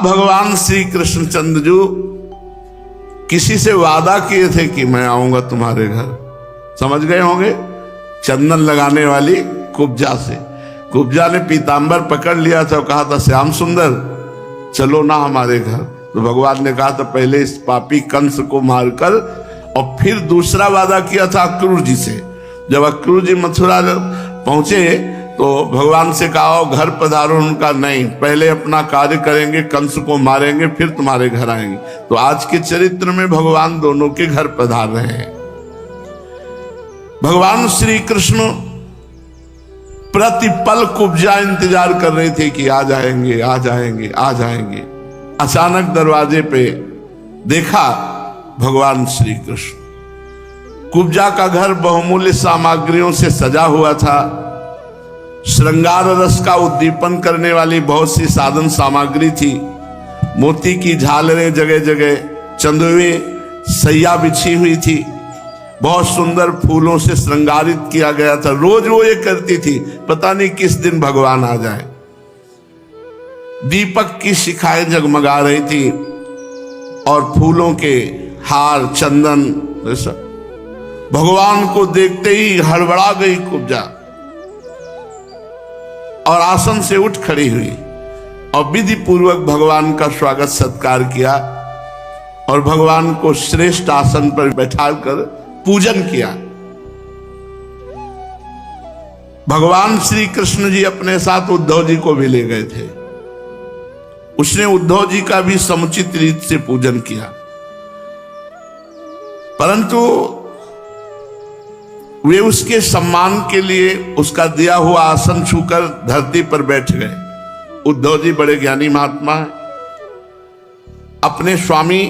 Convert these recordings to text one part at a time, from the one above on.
भगवान श्री कृष्णचंद्र जी किसी से वादा किए थे कि मैं आऊंगा तुम्हारे घर, समझ गए होंगे, चंदन लगाने वाली कुब्जा से। कुब्जा ने पीतांबर पकड़ लिया था, कहा था श्याम सुंदर चलो ना हमारे घर। तो भगवान ने कहा था पहले इस पापी कंस को मारकर, और फिर दूसरा वादा किया था अक्रूर जी से। जब अक्रूर जी मथुरा पहुंचे तो भगवान से कहा घर पधारो, उनका नहीं, पहले अपना कार्य करेंगे, कंस को मारेंगे, फिर तुम्हारे घर आएंगे। तो आज के चरित्र में भगवान दोनों के घर पधार रहे हैं। भगवान श्री कृष्ण प्रतिपल कुब्जा इंतजार कर रहे थे कि आ जाएंगे आ जाएंगे आ जाएंगे। अचानक दरवाजे पे देखा भगवान श्री कृष्ण। कुब्जा का घर बहुमूल्य सामग्रियों से सजा हुआ था। श्रृंगार रस का उद्दीपन करने वाली बहुत सी साधन सामग्री थी। मोती की झालरें जगह जगह, चंदुए सैया बिछी हुई थी, बहुत सुंदर फूलों से श्रृंगारित किया गया था। रोज वो ये करती थी, पता नहीं किस दिन भगवान आ जाए। दीपक की शिखाएं जगमगा रही थी और फूलों के हार, चंदन, भगवान को देखते ही हड़बड़ा गई कुब्जा और आसन से उठ खड़ी हुई और विधि पूर्वक भगवान का स्वागत सत्कार किया और भगवान को श्रेष्ठ आसन पर बैठाकर पूजन किया। भगवान श्री कृष्ण जी अपने साथ उद्धव जी को भी ले गए थे। उसने उद्धव जी का भी समुचित रीत से पूजन किया, परंतु वे उसके सम्मान के लिए उसका दिया हुआ आसन छूकर धरती पर बैठ गए। उद्धव जी बड़े ज्ञानी महात्मा हैं, अपने स्वामी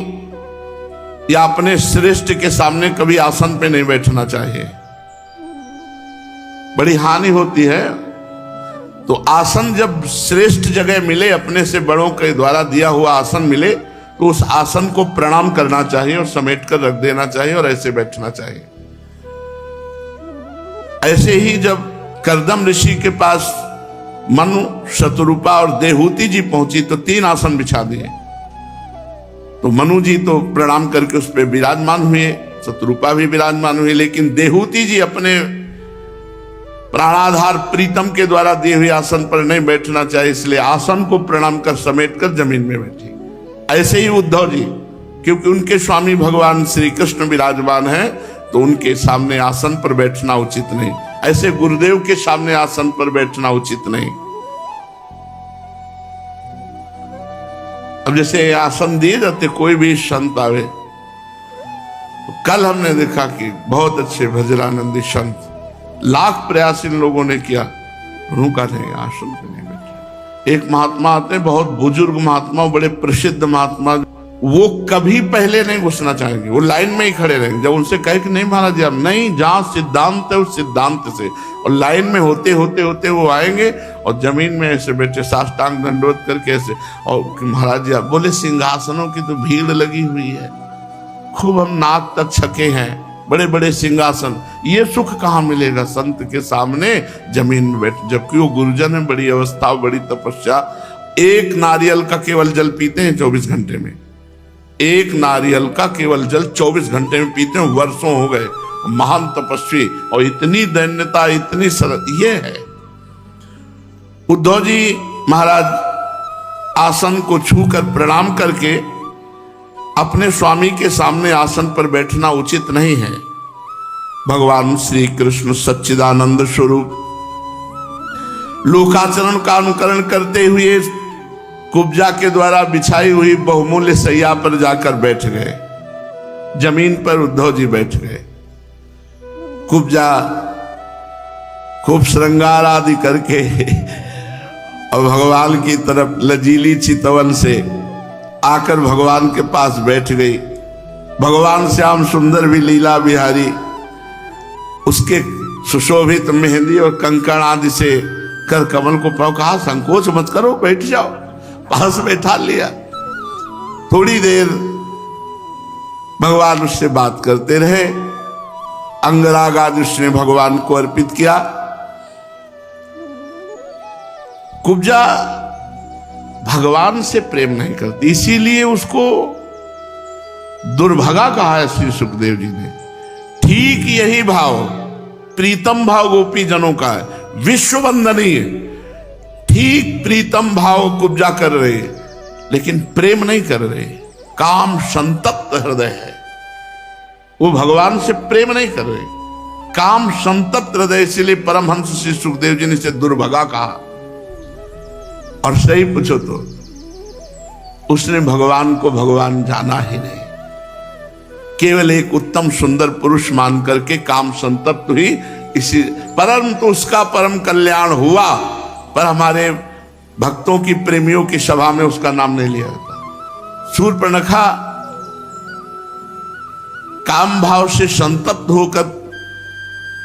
या अपने श्रेष्ठ के सामने कभी आसन पे नहीं बैठना चाहिए, बड़ी हानि होती है। तो आसन जब श्रेष्ठ जगह मिले, अपने से बड़ों के द्वारा दिया हुआ आसन मिले, तो उस आसन को प्रणाम करना चाहिए और समेट कर रख देना चाहिए और ऐसे बैठना चाहिए। ऐसे ही जब करदम ऋषि के पास मनु, शतरूपा और देहूति जी पहुंची तो 3 आसन बिछा दिए। तो मनु जी तो प्रणाम करके उस पर विराजमान हुए, शतरूपा भी विराजमान हुई, लेकिन देहूति जी अपने प्राणाधार प्रीतम के द्वारा दिए हुए आसन पर नहीं बैठना चाहिए, इसलिए आसन को प्रणाम कर समेट कर जमीन में बैठी। ऐसे ही उद्धव जी, क्योंकि उनके स्वामी भगवान श्री कृष्ण विराजमान हैं, तो उनके सामने आसन पर बैठना उचित नहीं। ऐसे गुरुदेव के सामने आसन पर बैठना उचित नहीं। अब जैसे आसन दिए जाते, कोई भी संत आवे, तो कल हमने देखा कि बहुत अच्छे भजनानंदी संत, लाख प्रयास इन लोगों ने किया, उनका नहीं, आसन पे नहीं बैठे। एक महात्मा आते हैं, बहुत बुजुर्ग महात्मा, बड़े प्रसिद्ध महात्मा, वो कभी पहले नहीं घुसना चाहेंगे, वो लाइन में ही खड़े रहेंगे। जब उनसे कहे कि नहीं महाराज आप नहीं, जहां सिद्धांत है उस सिद्धांत से, और लाइन में होते होते होते वो आएंगे और जमीन में ऐसे बैठे साष्टांग दंडोत करके ऐसे। और महाराज जी आप बोले सिंहासनों की तो भीड़ लगी हुई है, खूब हम नाक तक छके हैं, बड़े बड़े सिंहासन, ये सुख कहाँ मिलेगा संत के सामने जमीन में बैठ। जबकि वो गुरुजन है, बड़ी अवस्था, बड़ी तपस्या, एक नारियल का केवल जल पीते हैं 24 घंटे में, एक नारियल का केवल जल 24 घंटे में पीते हैं, वर्षों हो गए, महान तपस्वी, और इतनी दैन्यता, इतनी सरल, ये है। उद्धव जी महाराज आसन को छूकर प्रणाम करके अपने स्वामी के सामने आसन पर बैठना उचित नहीं है। भगवान श्री कृष्ण सच्चिदानंद स्वरूप लोकाचरण का अनुकरण करते हुए कुब्जा के द्वारा बिछाई हुई बहुमूल्य सैया पर जाकर बैठ गए। जमीन पर उद्धव जी बैठ गए। कुब्जा खूब श्रृंगार आदि करके और भगवान की तरफ लजीली चितवन से आकर भगवान के पास बैठ गई। भगवान श्याम सुंदर भी लीला बिहारी उसके सुशोभित मेहंदी और कंकण आदि से कर कमल को पाओ, कहा संकोच मत करो, बैठ जाओ, पास बैठा लिया। थोड़ी देर भगवान उससे बात करते रहे। अंगराग आदि उसने भगवान को अर्पित किया। कुब्जा भगवान से प्रेम नहीं करती, इसीलिए उसको दुर्भगा कहा है श्री सुखदेव जी ने। ठीक यही भाव प्रीतम भाव गोपी जनों का है, विश्व वंदनीय। ठीक प्रीतम भाव कुब्जा कर रहे, लेकिन प्रेम नहीं कर रहे। काम संतप्त हृदय है, वो भगवान से प्रेम नहीं कर रहे, काम संतप्त हृदय। इसलिए परमहंस श्री सुखदेव जी ने इसे दुर्भगा कहा। और सही पूछो तो उसने भगवान को भगवान जाना ही नहीं, केवल एक उत्तम सुंदर पुरुष मान करके काम संतप्त हुई। इसी परम तो उसका परम कल्याण हुआ, पर हमारे भक्तों की प्रेमियों की सभा में उसका नाम नहीं लिया जाता। शूर्पणखा काम भाव से संतप्त होकर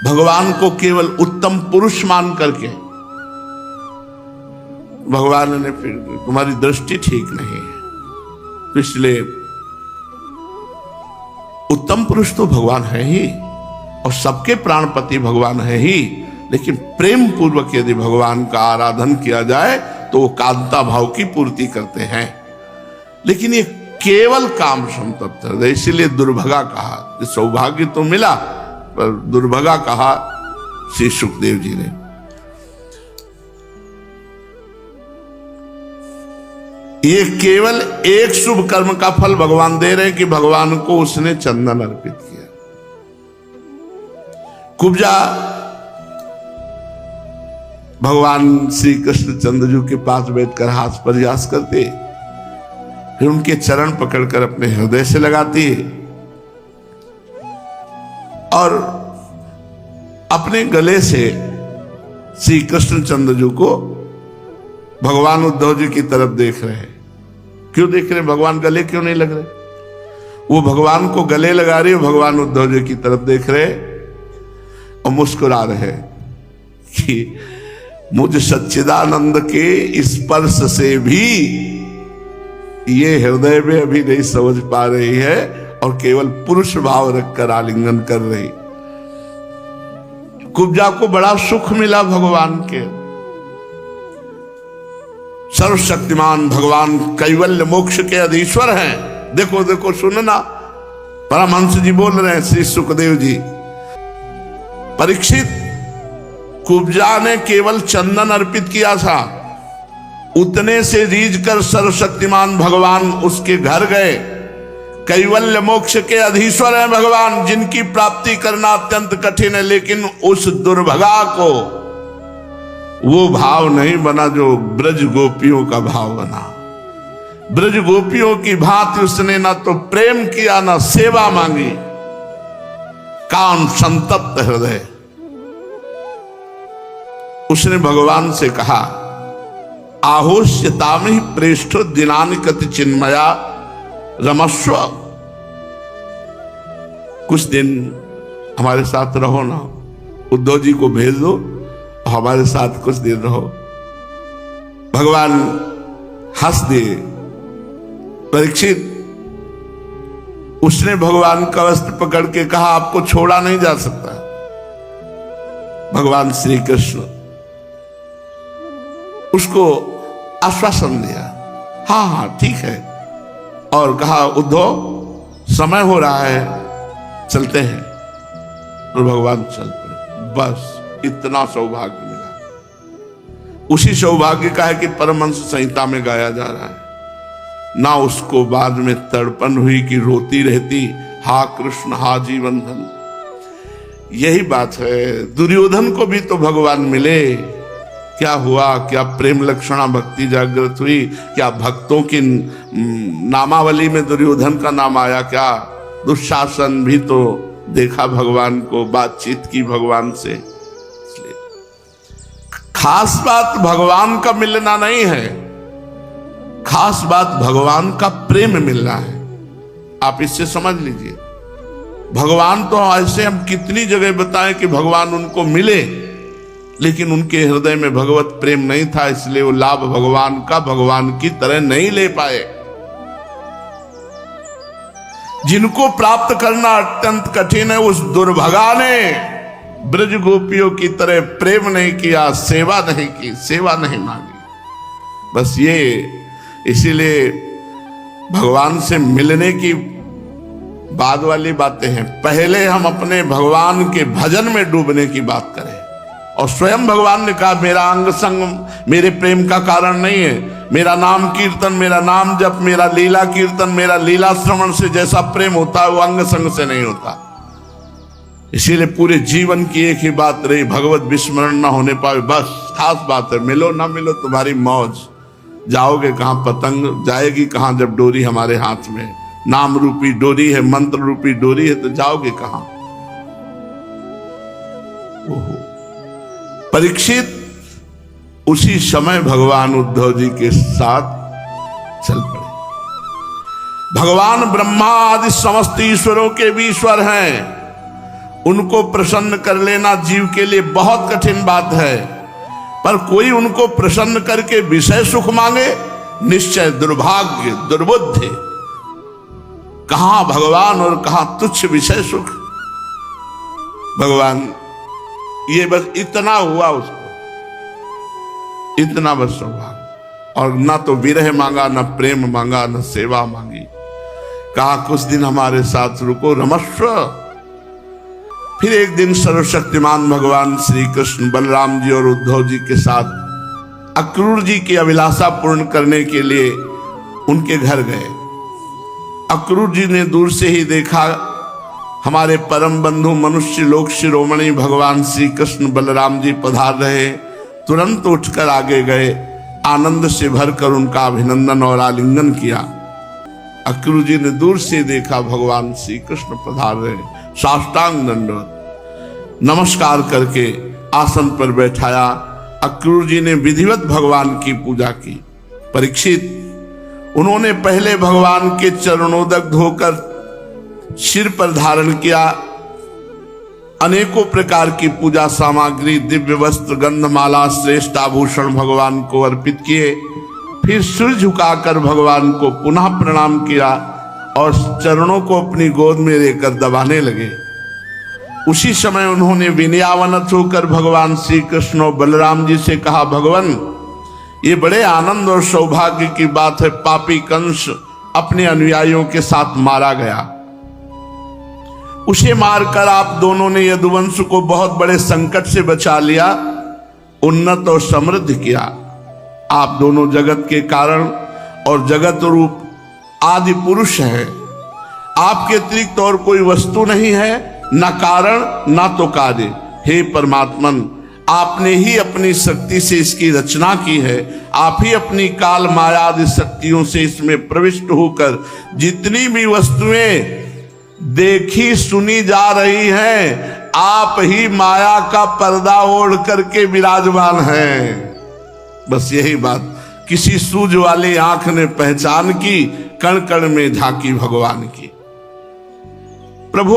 भगवान को केवल उत्तम पुरुष मान करके, भगवान ने फिर तुम्हारी दृष्टि ठीक नहीं है, तो इसलिए उत्तम पुरुष तो भगवान है ही और सबके प्राणपति भगवान है ही, लेकिन प्रेम पूर्वक यदि भगवान का आराधन किया जाए तो वो कांता भाव की पूर्ति करते हैं। लेकिन ये केवल काम संतप्त है, इसीलिए दुर्भगा कहा। सौभाग्य तो मिला पर दुर्भगा कहा श्री सुखदेव जी ने। ये केवल एक शुभ कर्म का फल भगवान दे रहे हैं कि भगवान को उसने चंदन अर्पित किया। कुब्जा भगवान श्री कृष्ण चंद्रजू के पास बैठकर हाथ प्रयास करते, फिर उनके चरण पकड़कर अपने हृदय से लगाती और अपने गले से श्री कृष्ण चंद्रजू को भगवान उद्धव जी की तरफ देख रहे हैं। क्यों देख रहे? भगवान गले क्यों नहीं लग रहे? वो भगवान को गले लगा रही है, भगवान उद्धव जी की तरफ देख रहे और मुस्कुरा रहे कि मुझ सच्चिदानंद के स्पर्श से भी ये हृदय में अभी नहीं समझ पा रही है और केवल पुरुष भाव रखकर आलिंगन कर रही। कुब्जा को बड़ा सुख मिला भगवान के। सर्वशक्तिमान भगवान कैवल्य मोक्ष के अधीश्वर हैं। देखो देखो सुनना, परमहंस जी बोल रहे हैं, श्री सुखदेव जी। परीक्षित, कुब्जा ने केवल चंदन अर्पित किया था, उतने से रीझ कर सर्वशक्तिमान भगवान उसके घर गए। कैवल्य मोक्ष के अधीश्वर हैं भगवान, जिनकी प्राप्ति करना अत्यंत कठिन है, लेकिन उस दुर्भगा को वो भाव नहीं बना जो ब्रज गोपियों का भाव बना। ब्रज गोपियों की भांति उसने ना तो प्रेम किया ना सेवा मांगी। काम संतप्त हृदय। उसने भगवान से कहा, आहोस्यतामि प्रेष्ठो दिनानि कति चिन्मया रमस्व। कुछ दिन हमारे साथ रहो ना, उद्धव जी को भेज दो, हमारे साथ कुछ दिन रहो। भगवान हंस दिए। परीक्षित, उसने भगवान का वस्त्र पकड़ के कहा, आपको छोड़ा नहीं जा सकता। भगवान श्री कृष्ण उसको आश्वासन दिया, हाँ हाँ ठीक है, और कहा, उद्धव समय हो रहा है, चलते हैं। और भगवान चल पड़े। बस इतना सौभाग्य मिला। उसी सौभाग्य का है कि परमहंस संहिता में गाया जा रहा है। ना उसको बाद में तड़पन हुई कि रोती रहती, हा कृष्ण हा जीवन धन। यही बात है, दुर्योधन को भी तो भगवान मिले। क्या हुआ? क्या प्रेम लक्षणा भक्ति जागृत हुई? क्या भक्तों की नामावली में दुर्योधन का नाम आया? क्या दुशासन भी तो देखा भगवान को, बातचीत की भगवान से। खास बात भगवान का मिलना नहीं है, खास बात भगवान का प्रेम मिलना है। आप इससे समझ लीजिए। भगवान तो ऐसे हम कितनी जगह बताएं कि भगवान उनको मिले, लेकिन उनके हृदय में भगवत प्रेम नहीं था, इसलिए वो लाभ भगवान का भगवान की तरह नहीं ले पाए। जिनको प्राप्त करना अत्यंत कठिन है, उस दुर्भगा ने ब्रज गोपियों की तरह प्रेम नहीं किया, सेवा नहीं की, सेवा नहीं मांगी। बस ये इसीलिए भगवान से मिलने की बाद वाली बातें हैं, पहले हम अपने भगवान के भजन में डूबने की बात करें। और स्वयं भगवान ने कहा मेरा अंग संग मेरे प्रेम का कारण नहीं है, मेरा नाम कीर्तन, मेरा नाम जप, मेरा लीला कीर्तन, मेरा लीला श्रवण से जैसा प्रेम होता है वो अंग संग से नहीं होता। इसीलिए पूरे जीवन की एक ही बात रही, भगवत विस्मरण ना होने पाए, बस खास बात है। मिलो ना मिलो तुम्हारी मौज, जाओगे कहां, पतंग जाएगी कहां जब डोरी हमारे हाथ में, नाम रूपी डोरी है, मंत्र रूपी डोरी है, तो जाओगे कहां। परीक्षित उसी समय भगवान उद्धव जी के साथ चल पड़े। भगवान ब्रह्मा आदि समस्त ईश्वरों के भी ईश्वर हैं, उनको प्रसन्न कर लेना जीव के लिए बहुत कठिन बात है, पर कोई उनको प्रसन्न करके विषय सुख मांगे, निश्चय दुर्भाग्य, दुर्बुद्धि। कहां भगवान और कहां तुच्छ विषय सुख। भगवान ये बस इतना हुआ उसको, इतना बस सौभाग्य, और ना तो विरह मांगा, ना प्रेम मांगा, ना सेवा मांगी। कहा कुछ दिन हमारे साथ रुको, रमस्व। फिर एक दिन सर्वशक्तिमान भगवान श्री कृष्ण बलराम जी और उद्धव जी के साथ अक्रूर जी की अभिलाषा पूर्ण करने के लिए उनके घर गए। अक्रूर जी ने दूर से ही देखा हमारे परम बंधु मनुष्य लोक शिरोमणि भगवान श्री कृष्ण बलराम जी पधार रहे, तुरंत उठकर आगे गए, आनंद से भरकर उनका अभिनंदन और आलिंगन किया। अक्रूर जी ने दूर से देखा भगवान श्री कृष्ण पधार रहे, साष्टांग दंडवत नमस्कार करके आसन पर बैठाया। अक्रूर जी ने विधिवत भगवान की पूजा की। परीक्षित उन्होंने पहले भगवान के चरणोदक धोकर सिर पर धारण किया, अनेकों प्रकार की पूजा सामग्री, दिव्य वस्त्र, गंधमाला, श्रेष्ठ आभूषण भगवान को अर्पित किए। फिर सिर झुकाकर भगवान को पुनः प्रणाम किया और चरणों को अपनी गोद में लेकर दबाने लगे। उसी समय उन्होंने विनयावनत होकर भगवान श्री कृष्ण और बलराम जी से कहा, भगवान ये बड़े आनंद और सौभाग्य की बात है, पापी कंस अपने अनुयायियों के साथ मारा गया, उसे मारकर आप दोनों ने यदुवंश को बहुत बड़े संकट से बचा लिया, उन्नत और समृद्ध किया। आप दोनों जगत के कारण और जगत रूप आदि पुरुष हैं। आपके अतिरिक्त और कोई वस्तु नहीं है, न कारण न तो कार्य। हे परमात्मन, आपने ही अपनी शक्ति से इसकी रचना की है, आप ही अपनी काल माया आदि शक्तियों से इसमें प्रविष्ट होकर जितनी भी वस्तुएं देखी सुनी जा रही हैं, आप ही माया का पर्दा ओढ़ करके विराजमान हैं। बस यही बात किसी सूझ वाली आंख ने पहचान की, कण कण में झांकी भगवान की। प्रभु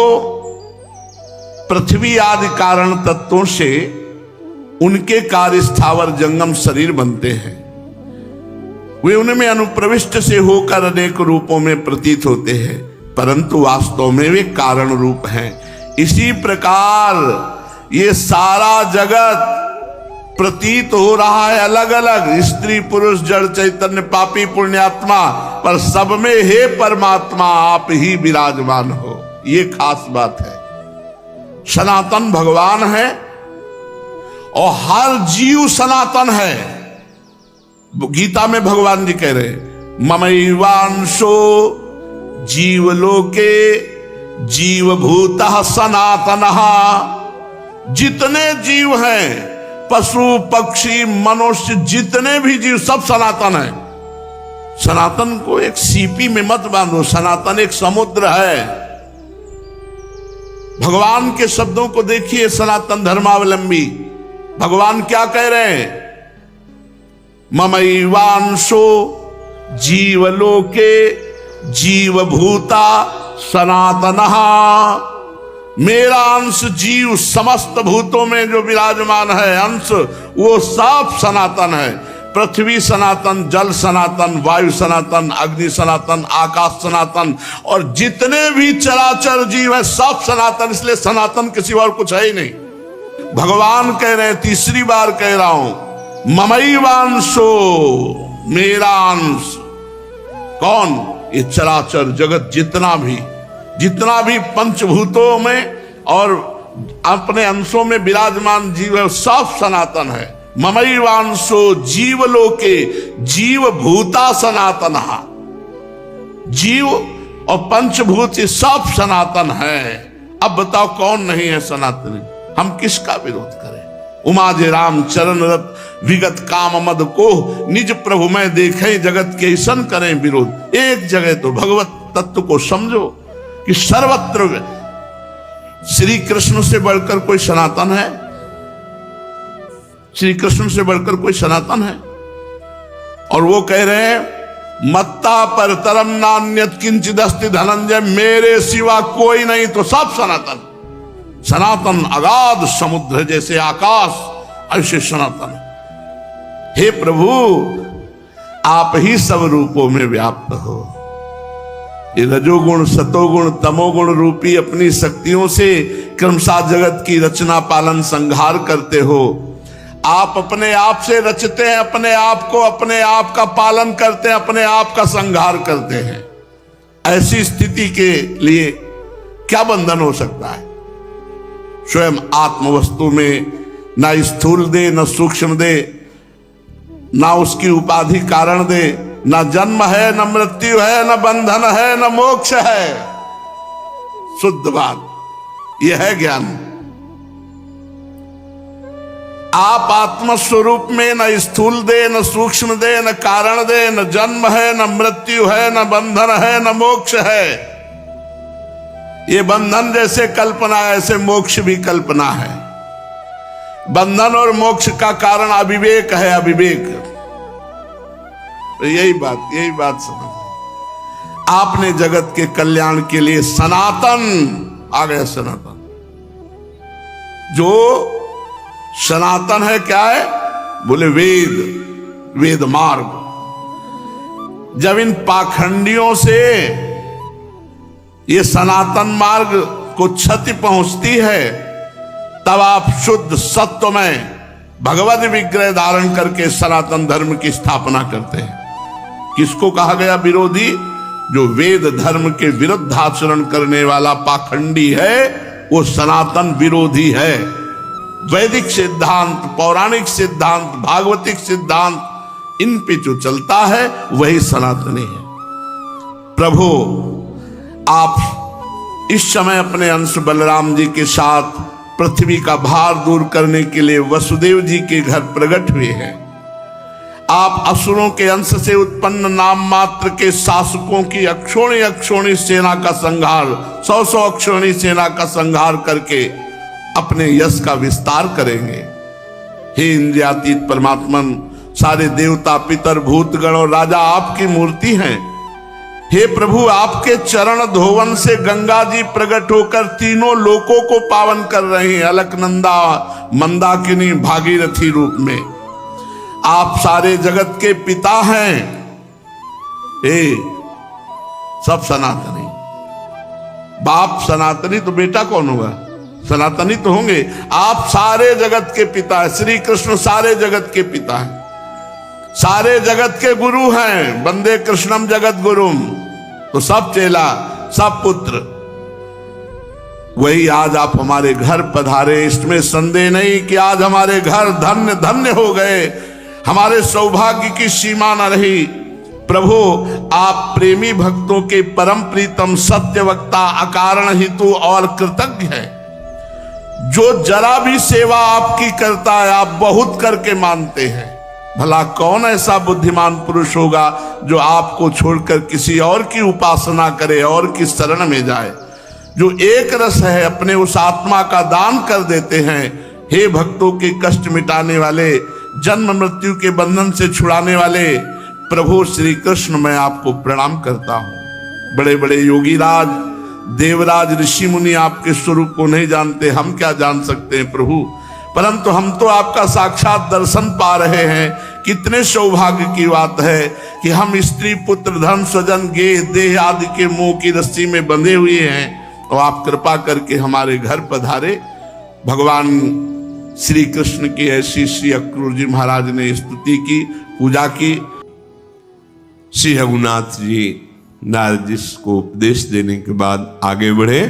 पृथ्वी आदि कारण तत्वों से उनके कार्य स्थावर जंगम शरीर बनते हैं, वे उनमें अनुप्रविष्ट से होकर अनेक रूपों में प्रतीत होते हैं, परंतु वास्तव में वे कारण रूप हैं। इसी प्रकार ये सारा जगत प्रतीत हो रहा है अलग अलग, स्त्री पुरुष जड़ चैतन्य पापी पुण्यात्मा, पर सब में हे परमात्मा आप ही विराजमान हो। ये खास बात है। सनातन भगवान है और हर जीव सनातन है। गीता में भगवान जी कह रहे ममैवांशो जीवलोके जीवभूतः सनातनः। जितने जीव हैं, पशु पक्षी मनुष्य, जितने भी जीव सब सनातन है। सनातन को एक सीपी में मत बांधो, सनातन एक समुद्र है। भगवान के शब्दों को देखिए, सनातन धर्मावलंबी भगवान क्या कह रहे हैं, ममैवांशो जीवलोके जीवभूता सनातनः। मेरा अंश जीव समस्त भूतों में जो विराजमान है अंश, वो सब सनातन है। पृथ्वी सनातन, जल सनातन, वायु सनातन, अग्नि सनातन, आकाश सनातन, और जितने भी चराचर जीव है सब सनातन। इसलिए सनातन किसी और कुछ है ही नहीं। भगवान कह रहे हैं, तीसरी बार कह रहा हूं, ममैवांशो, मेरा अंश, कौन? ये चराचर जगत जितना भी पंचभूतों में और अपने अंशों में विराजमान जीव है, सब सनातन है। ममैवांशो जीवलोके जीव भूता सनातन। जीव और पंचभूत ये सब सनातन है। अब बताओ कौन नहीं है सनातनी? हम किसका विरोध करें? उमाजे राम चरण रत विगत काम मद को निज प्रभु में देखें जगत के ऐसन करें विरोध। एक जगह तो भगवत तत्व को समझो कि सर्वत्र श्री कृष्ण से बढ़कर कोई सनातन है? श्री कृष्ण से बढ़कर कोई सनातन है? और वो कह रहे हैं मत्ता पर तरम नान्यत किंचिदस्ति धनंजय, मेरे सिवा कोई नहीं तो सब सनातन। सनातन अगाध समुद्र जैसे आकाश ऐसे सनातन। हे प्रभु आप ही सब रूपों में व्याप्त हो। ये रजोगुण सतोगुण तमोगुण रूपी अपनी शक्तियों से क्रमशः जगत की रचना पालन संहार करते हो। आप अपने आप से रचते हैं अपने आप को, अपने आप का पालन करते हैं, अपने आप का संहार करते हैं। ऐसी स्थिति के लिए क्या बंधन हो सकता है? स्वयं आत्म वस्तु में ना स्थूल दे न सूक्ष्म दे, ना उसकी उपाधि कारण दे, न जन्म है न मृत्यु है न बंधन है न मोक्ष है। शुद्ध बात यह है ज्ञान। आप आत्म स्वरूप में न स्थूल दे न सूक्ष्म दे न कारण दे, न जन्म है न मृत्यु है न बंधन है न मोक्ष है। ये बंधन जैसे कल्पना है ऐसे मोक्ष भी कल्पना है। बंधन और मोक्ष का कारण अविवेक है, अविवेक। तो यही बात समझ। आपने जगत के कल्याण के लिए सनातन आ गया। सनातन जो सनातन है क्या है? बोले वेद मार्ग। जब इन पाखंडियों से ये सनातन मार्ग को क्षति पहुंचती है तब आप शुद्ध सत्व में भगवत विग्रह धारण करके सनातन धर्म की स्थापना करते हैं। किसको कहा गया विरोधी? जो वेद धर्म के विरुद्ध आचरण करने वाला पाखंडी है वो सनातन विरोधी है। वैदिक सिद्धांत, पौराणिक सिद्धांत, भागवतिक सिद्धांत, इन पे जो चलता है वही सनातनी है। प्रभु आप इस समय अपने अंश बलराम जी के साथ पृथ्वी का भार दूर करने के लिए वसुदेव जी के घर प्रकट हुए हैं। आप असुरों के अंश से उत्पन्न नाम मात्र के शासकों की अक्षोणी सेना का संहार, 100 अक्षोणी सेना का संहार करके अपने यश का विस्तार करेंगे। हे इंद्रियातीत परमात्मन, सारे देवता पितर भूतगण और राजा आपकी मूर्ति हैं। हे प्रभु आपके चरण धोवन से गंगा जी प्रकट होकर तीनों लोकों को पावन कर रहे हैं, अलकनंदा मंदाकिनी भागीरथी रूप में। आप सारे जगत के पिता हैं। हे सब सनातनी। बाप सनातनी तो बेटा कौन होगा? सनातनी तो होंगे। आप सारे जगत के पिता हैं। श्री कृष्ण सारे जगत के पिता हैं, सारे जगत के गुरु हैं। वंदे कृष्णम जगत गुरुम। तो सब चेला, सब पुत्र। वही आज आप हमारे घर पधारे, इसमें संदेह नहीं कि आज हमारे घर धन्य धन्य हो गए, हमारे सौभाग्य की सीमा न रही। प्रभु आप प्रेमी भक्तों के परम प्रीतम सत्य वक्ता, अकारण हितु और कृतज्ञ है। जो जरा भी सेवा आपकी करता है आप बहुत करके मानते हैं। भला कौन ऐसा बुद्धिमान पुरुष होगा जो आपको छोड़कर किसी और की उपासना करे और की शरण में जाए। जो एक रस है अपने उस आत्मा का दान कर देते हैं। हे भक्तों के कष्ट मिटाने वाले, जन्म मृत्यु के बंधन से छुड़ाने वाले प्रभु श्री कृष्ण, मैं आपको प्रणाम करता हूँ। बड़े बड़े योगी राज, देवराज, ऋषि मुनि आपके स्वरूप को नहीं जानते, हम क्या जान सकते हैं प्रभु? परंतु हम तो आपका साक्षात दर्शन पा रहे हैं। कितने सौभाग्य की बात है कि हम स्त्री पुत्र धन स्वजन गे देह आदि के मोह की रस्सी में बंधे हुए हैं और आप कृपा करके हमारे घर पधारे। भगवान श्री कृष्ण की ऐसी श्री अक्रूर जी महाराज ने स्तुति की, पूजा की। श्री रघुनाथ जी नारद जी को उपदेश देने के बाद आगे बढ़े।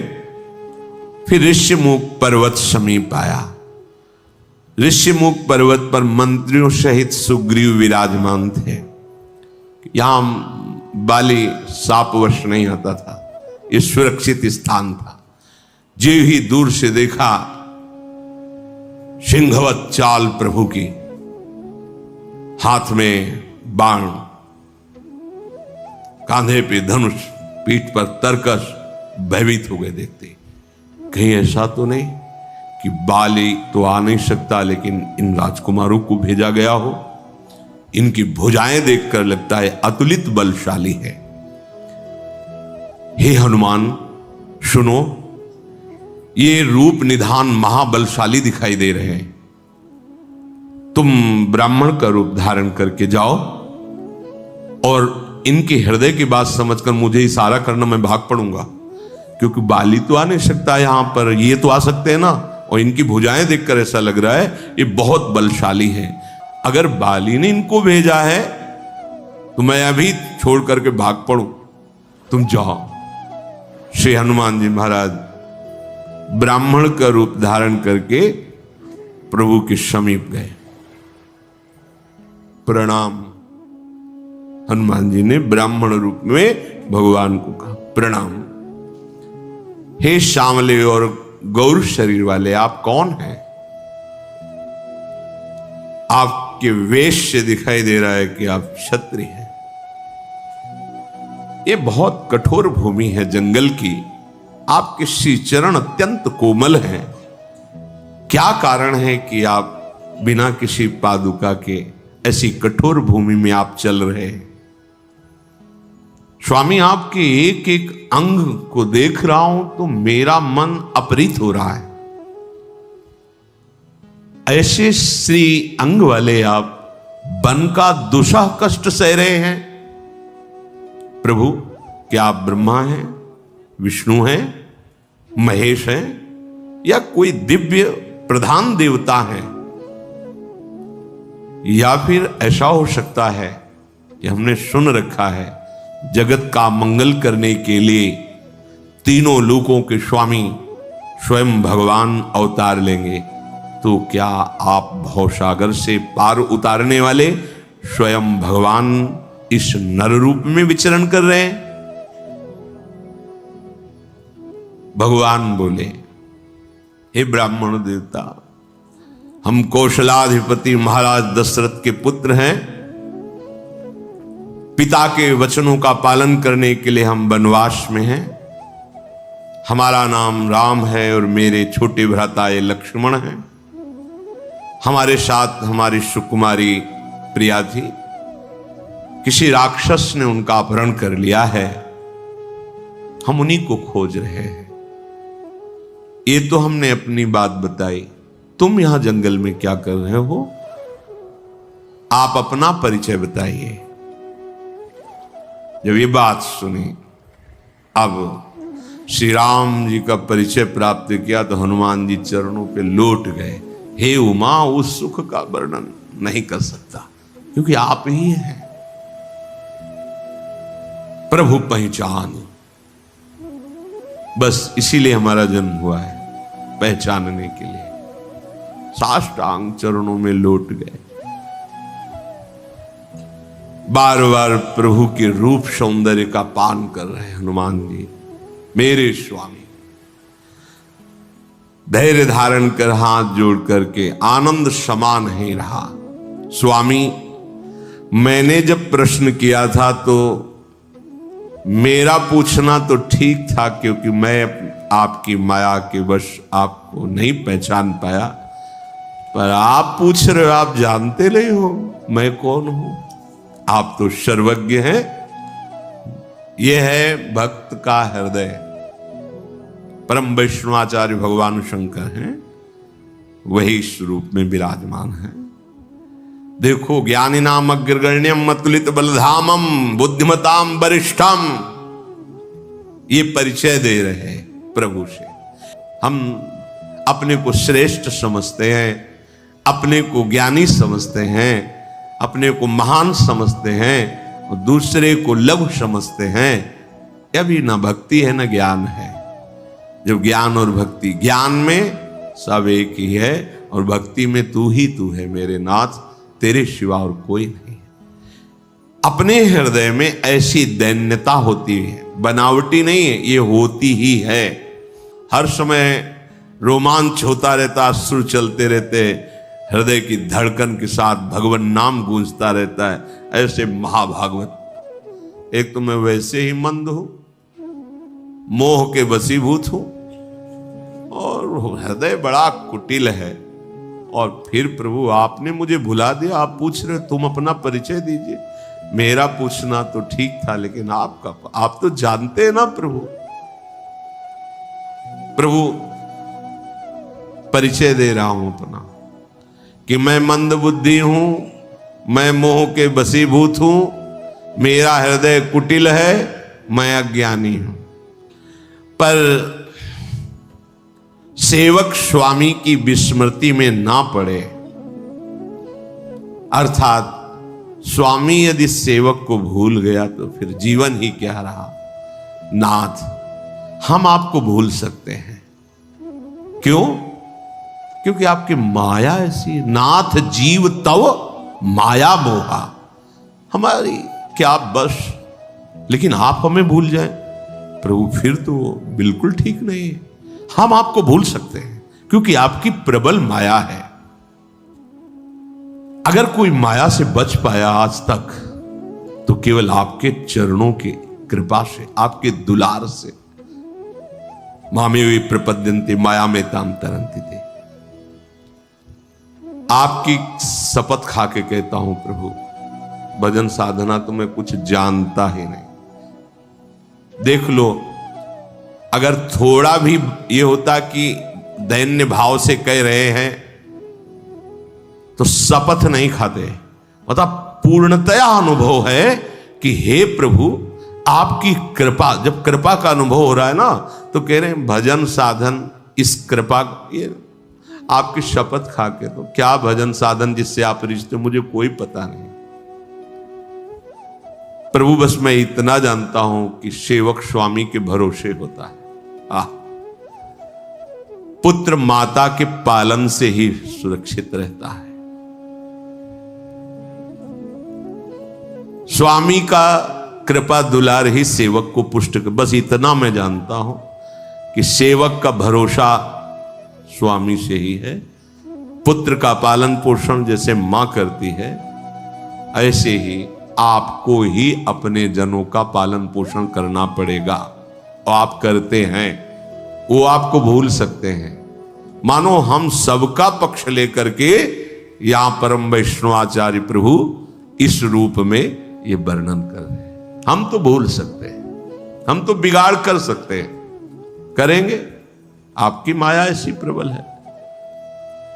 फिर ऋषिमुख पर्वत समीप आया। ऋषिमुख पर्वत पर मंत्रियों सहित सुग्रीव विराजमान थे। यहां बाली सापवश नहीं आता था, यह सुरक्षित स्थान था। जो ही दूर से देखा सिंहवत चाल प्रभु की, हाथ में बाण, कांधे पे धनुष, पीठ पर तरकस, भयभीत हो गए देखते। कहीं ऐसा तो नहीं कि बाली तो आ नहीं सकता, लेकिन इन राजकुमारों को भेजा गया हो। इनकी भुजाएं देखकर लगता है अतुलित बलशाली है। हे हनुमान सुनो, ये रूप निधान महाबलशाली दिखाई दे रहे हैं। तुम ब्राह्मण का रूप धारण करके जाओ और इनके हृदय की बात समझकर मुझे इशारा करना, मैं भाग पड़ूंगा। क्योंकि बाली तो आ नहीं सकता यहां पर, ये तो आ सकते हैं ना। और इनकी भुजाएं देखकर ऐसा लग रहा है ये बहुत बलशाली है। अगर बाली ने इनको भेजा है तो मैं अभी छोड़ करके भाग पड़ूं, तुम जाओ। श्री हनुमान जी महाराज ब्राह्मण का रूप धारण करके प्रभु के समीप गए। प्रणाम। हनुमान जी ने ब्राह्मण रूप में भगवान को कहा, प्रणाम। हे श्यामले और गौर शरीर वाले, आप कौन हैं? आपके वेश से दिखाई दे रहा है कि आप क्षत्रिय हैं। ये बहुत कठोर भूमि है जंगल की, आपके श्री चरण अत्यंत कोमल हैं। क्या कारण है कि आप बिना किसी पादुका के ऐसी कठोर भूमि में आप चल रहे हैं? स्वामी, आपके एक एक अंग को देख रहा हूं तो मेरा मन अपरित हो रहा है। ऐसे श्री अंग वाले आप वन का दुसह कष्ट सह रहे हैं। प्रभु, क्या आप ब्रह्मा हैं, विष्णु हैं, महेश हैं, या कोई दिव्य प्रधान देवता हैं? या फिर ऐसा हो सकता है कि हमने सुन रखा है जगत का मंगल करने के लिए तीनों लोकों के स्वामी स्वयं भगवान अवतार लेंगे, तो क्या आप भवसागर से पार उतारने वाले स्वयं भगवान इस नर रूप में विचरण कर रहे हैं? भगवान बोले, हे ब्राह्मण देवता, हम कौशलाधिपति महाराज दशरथ के पुत्र हैं। पिता के वचनों का पालन करने के लिए हम वनवास में हैं। हमारा नाम राम है और मेरे छोटे भ्राता ये लक्ष्मण हैं। हमारे साथ हमारी सुकुमारी प्रिया थी, किसी राक्षस ने उनका अपहरण कर लिया है। हम उन्हीं को खोज रहे हैं। ये तो हमने अपनी बात बताई, तुम यहां जंगल में क्या कर रहे हो? आप अपना परिचय बताइए। जब ये बात सुनी, अब श्री राम जी का परिचय प्राप्त किया तो हनुमान जी चरणों पे लौट गए। हे उमा, उस सुख का वर्णन नहीं कर सकता, क्योंकि आप ही हैं प्रभु पहचान। बस इसीलिए हमारा जन्म हुआ है, पहचानने के लिए। साष्टांग चरणों में लौट गए। बार बार प्रभु के रूप सौंदर्य का पान कर रहे हैं हनुमान जी। मेरे स्वामी, धैर्य धारण कर हाथ जोड़ करके आनंद समा नहीं रहा। स्वामी, मैंने जब प्रश्न किया था तो मेरा पूछना तो ठीक था, क्योंकि मैं आपकी माया के वश आपको नहीं पहचान पाया। पर आप पूछ रहे हो, आप जानते नहीं हो मैं कौन हूं। आप तो सर्वज्ञ हैं। यह है भक्त का हृदय। परम वैष्णवाचार्य भगवान शंकर हैं, वही स्वरूप में विराजमान है। देखो, ज्ञानी नाम अग्रगण्यम अतुलित बलधामम बुद्धिमताम वरिष्ठम, ये परिचय दे रहे हैं प्रभु से। हम अपने को श्रेष्ठ समझते हैं, अपने को ज्ञानी समझते हैं, अपने को महान समझते हैं, और दूसरे को लघु समझते हैं, यह भी न भक्ति है न ज्ञान है। जब ज्ञान और भक्ति, ज्ञान में सब एक ही है और भक्ति में तू ही तू है मेरे नाथ, तेरे सिवा और कोई नहीं। अपने हृदय में ऐसी दैन्यता होती है, बनावटी नहीं है, ये होती ही है। हर समय रोमांच होता रहता, अश्रु चलते रहते, हृदय की धड़कन के साथ भगवान नाम गूंजता रहता है। ऐसे महाभागवत, एक तो मैं वैसे ही मंद हूं, मोह के वशीभूत हूं और हृदय बड़ा कुटिल है, और फिर प्रभु आपने मुझे भुला दिया। आप पूछ रहे तुम अपना परिचय दीजिए। मेरा पूछना तो ठीक था, लेकिन आपका, आप तो जानते हैं ना प्रभु। प्रभु परिचय दे रहा हूं अपना कि मैं मंद बुद्धि हूं, मैं मोह के वशीभूत हूं, मेरा हृदय कुटिल है, मैं अज्ञानी हूं। पर सेवक स्वामी की विस्मृति में ना पड़े, अर्थात स्वामी यदि सेवक को भूल गया तो फिर जीवन ही क्या रहा। नाथ, हम आपको भूल सकते हैं। क्यों? क्योंकि आपकी माया ऐसी। नाथ जीव तव माया मोहा, हमारी क्या बस, लेकिन आप हमें भूल जाएं प्रभु, फिर तो बिल्कुल ठीक नहीं है। हम आपको भूल सकते हैं क्योंकि आपकी प्रबल माया है। अगर कोई माया से बच पाया आज तक तो केवल आपके चरणों की कृपा से, आपके दुलार से। मामेवी प्रपद्यन्ते माया में ताम तरंती थे। आपकी शपथ खा के कहता हूं प्रभु, भजन साधना तो मैं कुछ जानता ही नहीं। देख लो, अगर थोड़ा भी ये होता कि दैन्य भाव से कह रहे हैं तो शपथ नहीं खाते। मतलब पूर्णतया अनुभव है कि हे प्रभु आपकी कृपा। जब कृपा का अनुभव हो रहा है ना तो कह रहे हैं भजन साधन इस कृपा, ये आपकी शपथ खा के। तो क्या भजन साधन जिससे आप रिश्ते, मुझे कोई पता नहीं प्रभु। बस मैं इतना जानता हूं कि सेवक स्वामी के भरोसे होता है। पुत्र माता के पालन से ही सुरक्षित रहता है। स्वामी का कृपा दुलार ही सेवक को पुष्ट कर। बस इतना मैं जानता हूं कि सेवक का भरोसा स्वामी से ही है। पुत्र का पालन पोषण जैसे मां करती है, ऐसे ही आपको ही अपने जनों का पालन पोषण करना पड़ेगा। और आप करते हैं, वो आपको भूल सकते हैं। मानो हम सबका पक्ष लेकर के यहां परम वैष्णवाचार्य प्रभु इस रूप में ये वर्णन कर रहे हैं। हम तो भूल सकते हैं, हम तो बिगाड़ कर सकते हैं, करेंगे। आपकी माया ऐसी प्रबल है।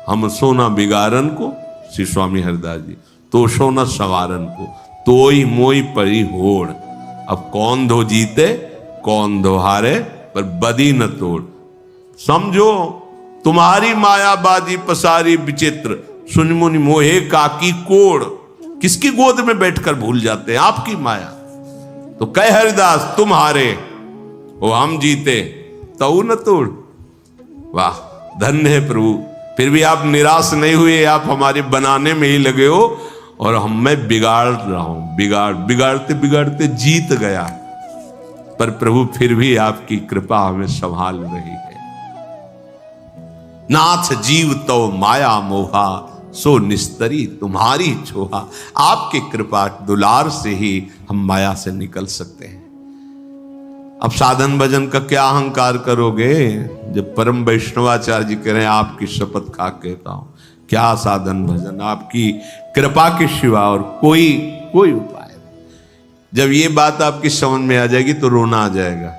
हम सोना बिगाड़न को, श्री स्वामी हरिदास जी, तो सोना सवारन को, तोई मोई परी होड़। अब कौन धो जीते कौन धो हारे, पर बदी न तोड़। समझो तुम्हारी मायाबाजी पसारी विचित्र, सुनमुनि मोहे काकी कोड़। किसकी गोद में बैठकर भूल जाते हैं आपकी माया। तो कह हरिदास तुम हारे वो हम जीते, तो न तोड़। वाह, धन्य है प्रभु। फिर भी आप निराश नहीं हुए, आप हमारे बनाने में ही लगे हो और मैं बिगाड़ रहा हूं। बिगाड़ते बिगाड़ते जीत गया, पर प्रभु फिर भी आपकी कृपा हमें संभाल रही है। नाथ जीव तो माया मोहा, सो निस्तरी तुम्हारी छोहा। आपके कृपा दुलार से ही हम माया से निकल सकते हैं। अब साधन भजन का क्या अहंकार करोगे, जब परम वैष्णवाचार्य जी कह रहे हैं आपकी शपथ खा कहता हूं, क्या साधन भजन, आपकी कृपा के सिवा और कोई उपाय नहीं। जब ये बात आपकी समझ में आ जाएगी तो रोना आ जाएगा,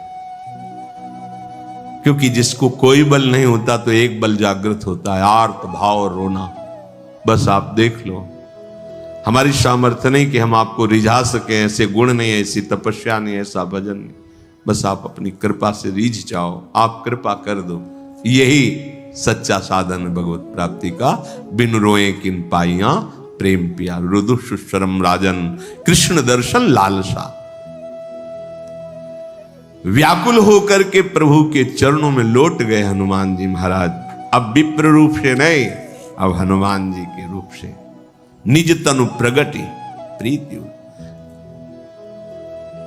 क्योंकि जिसको कोई बल नहीं होता तो एक बल जागृत होता है, आर्त भाव और रोना। बस आप देख लो, हमारी सामर्थ्य नहीं कि हम आपको रिझा सके, ऐसे गुण नहीं, ऐसी तपस्या नहीं, ऐसा भजन नहीं। बस आप अपनी कृपा से रीझ जाओ, आप कृपा कर दो। यही सच्चा साधन है भगवत प्राप्ति का। बिन रोए किन पाइया प्रेम पिया, रुदुषुश्वरम राजन, कृष्ण दर्शन लालसा। व्याकुल होकर के प्रभु के चरणों में लौट गए हनुमान जी महाराज। अब विप्र रूप से नहीं, अब हनुमान जी के रूप से निज तनु प्रगति प्रीति।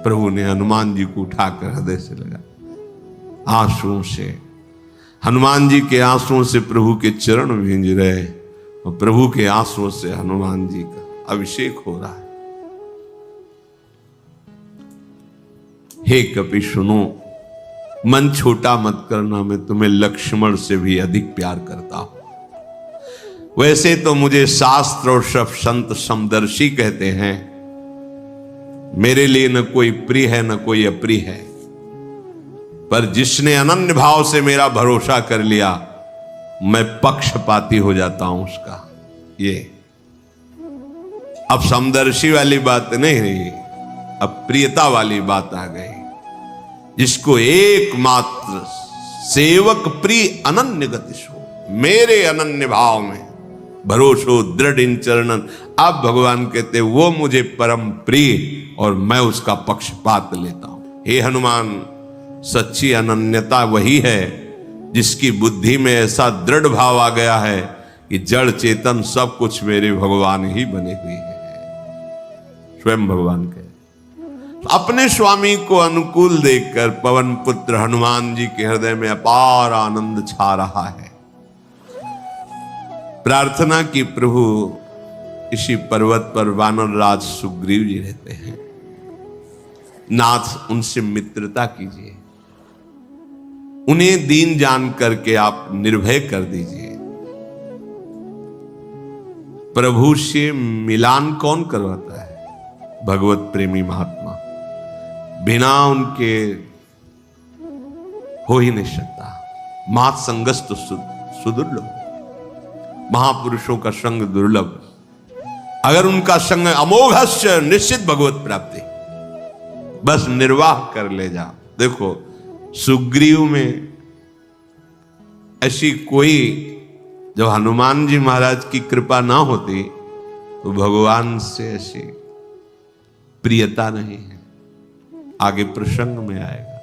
प्रभु ने हनुमान जी को उठाकर हृदय से लगा, आंसुओं से, हनुमान जी के आंसुओं से प्रभु के चरण भींज रहे और प्रभु के आंसुओं से हनुमान जी का अभिषेक हो रहा है। हे कपि सुनो, मन छोटा मत करना, मैं तुम्हें लक्ष्मण से भी अधिक प्यार करता हूं। वैसे तो मुझे शास्त्र और सब संत समदर्शी कहते हैं, मेरे लिए न कोई प्रिय है न कोई अप्रिय है, पर जिसने अनन्य भाव से मेरा भरोसा कर लिया, मैं पक्षपाती हो जाता हूं उसका। ये अब समदर्शी वाली बात नहीं रही, अब प्रियता वाली बात आ गई। जिसको एकमात्र सेवक प्रिय अनन्य गतिशो, मेरे अनन्य भाव में भरोसो दृढ़ इन चरणन। अब भगवान कहते वो मुझे परम प्रिय और मैं उसका पक्षपात लेता हूं। हे हनुमान, सच्ची अनन्यता वही है जिसकी बुद्धि में ऐसा दृढ़ भाव आ गया है कि जड़ चेतन सब कुछ मेरे भगवान ही बने हुए हैं। स्वयं भगवान के अपने स्वामी को अनुकूल देखकर पवन पुत्र हनुमान जी के हृदय में अपार आनंद छा रहा है। प्रार्थना की प्रभु इसी पर्वत पर वानर राज सुग्रीव जी रहते हैं, नाथ उनसे मित्रता कीजिए, उन्हें दीन जान करके आप निर्भय कर दीजिए। प्रभु से मिलान कौन करवाता है? भगवत प्रेमी महात्मा, बिना उनके हो ही नहीं सकता। मात संगस्त सुदुर्लभ, महापुरुषों का संग दुर्लभ, अगर उनका संग अमोघस्य निश्चित भगवत प्राप्ति, बस निर्वाह कर ले जा। देखो सुग्रीव में ऐसी कोई, जब हनुमान जी महाराज की कृपा ना होती तो भगवान से ऐसी प्रियता नहीं है। आगे प्रसंग में आएगा।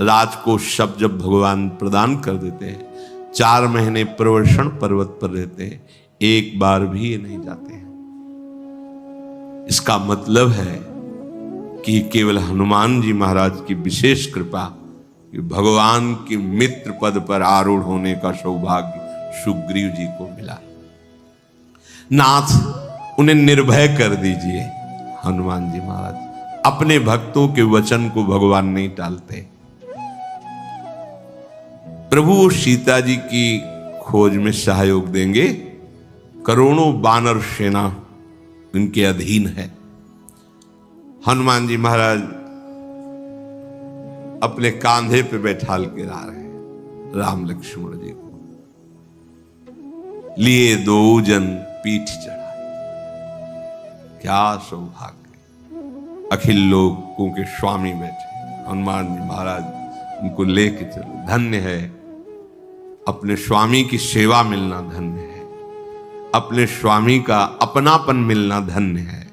राजकोष सब जब भगवान प्रदान कर देते हैं, 4 महीने प्रवर्षण पर्वत पर रहते हैं, एक बार भी ये नहीं जाते हैं। इसका मतलब है कि केवल हनुमान जी महाराज की विशेष कृपा कि भगवान के मित्र पद पर आरूढ़ होने का सौभाग्य सुग्रीव जी को मिला। नाथ उन्हें निर्भय कर दीजिए। हनुमान जी महाराज अपने भक्तों के वचन को भगवान नहीं टालते। प्रभु सीता जी की खोज में सहयोग देंगे। करोड़ों वानर सेना उनके अधीन है। हनुमान जी महाराज अपने कांधे पे बैठाल के ला रहे हैं राम लक्ष्मण जी को, लिए 2 जन पीठ चढ़ाए। क्या सौभाग्य, अखिल लोगों के स्वामी बैठे हनुमान जी महाराज, उनको लेके चलो। धन्य है, अपने स्वामी की सेवा मिलना धन्य है, अपने स्वामी का अपनापन मिलना धन्य है।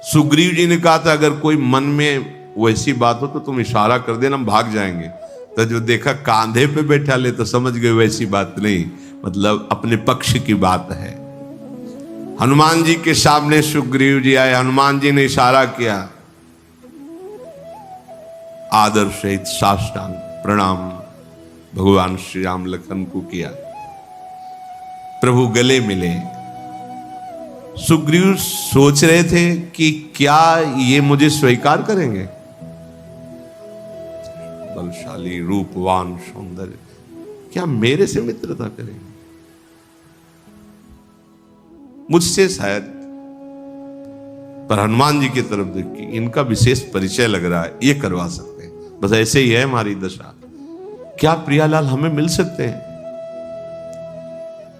सुग्रीव जी ने कहा था अगर कोई मन में वैसी बात हो तो तुम इशारा कर देना, हम भाग जाएंगे। तो जो देखा कांधे पे बैठा ले तो समझ गए वैसी बात नहीं, मतलब अपने पक्ष की बात है। हनुमान जी के सामने सुग्रीव जी आए, हनुमान जी ने इशारा किया, आदर सहित साष्टांग प्रणाम भगवान श्री राम लखन को किया। प्रभु गले मिले। सुग्रीव सोच रहे थे कि क्या ये मुझे स्वीकार करेंगे? बलशाली, रूपवान, सौंदर्य, क्या मेरे से मित्रता करेंगे? मुझसे शायद, पर हनुमान जी की तरफ देखिए, इनका विशेष परिचय लग रहा है, ये करवा सकते हैं। बस ऐसे ही है हमारी दशा। क्या प्रियालाल हमें मिल सकते हैं?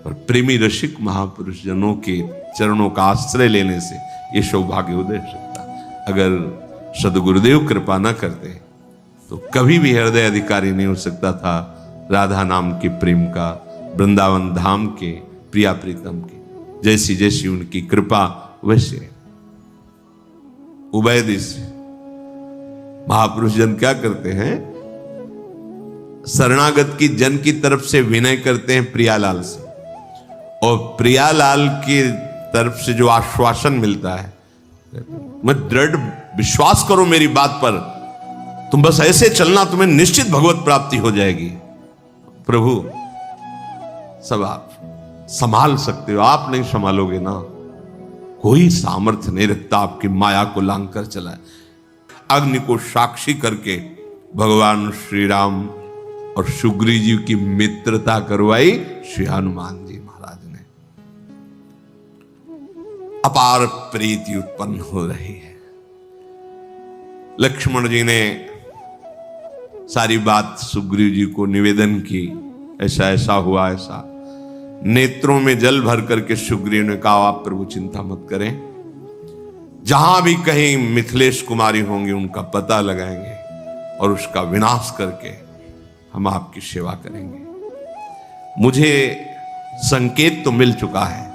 पर प्रेमी रसिक महापुरुष जनों के चरणों का आश्रय लेने से ये सौभाग्य उदय सकता। अगर सदगुरुदेव कृपा न करते तो कभी भी हृदय अधिकारी नहीं हो सकता था राधा नाम के प्रेम का, वृंदावन धाम के प्रिया प्रीतम की। जैसी जैसी उनकी कृपा वैसे। उबैद से महापुरुष जन क्या करते हैं, शरणागत की जन की तरफ से विनय करते हैं प्रियालाल से, और प्रियालाल की तरफ से जो आश्वासन मिलता है, मैं दृढ़ विश्वास करो मेरी बात पर, तुम बस ऐसे चलना, तुम्हें निश्चित भगवत प्राप्ति हो जाएगी। प्रभु सब आप संभाल सकते हो, आप नहीं संभालोगे ना, कोई सामर्थ्य नहीं रखता आपकी माया को लांग कर चला। अग्नि को साक्षी करके भगवान श्री राम और सुग्रीव जी की मित्रता करवाई श्री हनुमान जी महाराज ने। अपार प्रीति उत्पन्न हो रही है। लक्ष्मण जी ने सारी बात सुग्रीव जी को निवेदन की, ऐसा ऐसा हुआ, ऐसा। नेत्रों में जल भर करके सुग्रीव ने कहा, आप प्रभु चिंता मत करें, जहां भी कहीं मिथिलेश कुमारी होंगी उनका पता लगाएंगे और उसका विनाश करके हम आपकी सेवा करेंगे। मुझे संकेत तो मिल चुका है,